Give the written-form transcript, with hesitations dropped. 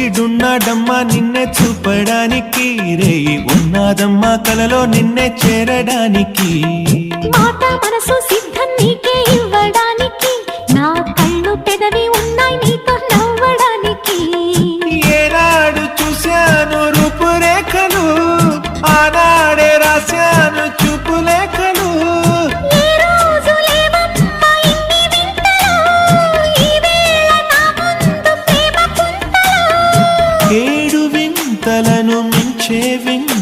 సూర్యుడున్నాడమ్మా నిన్నే చూపడానికి, రేయి ఉన్నాదమ్మా కలలో నిన్నే చేరడానికి. మాట మనసు సిద్ధం నీకే ఇవ్వడానికి, నా కళ్ళు పెదవి ఉన్నాయి నీతో నవ్వడానికి. ఏనాడు చూశాను రూపురేఖలు, ఆనాడే రాశాను చూపులేఖలు. ఏ రోజు లేవమ్మా ఇన్ని వింతలు, ఈ వేళ నా ముందు ప్రేమ పుంతలు. ఏడు వింతలను మించే వింత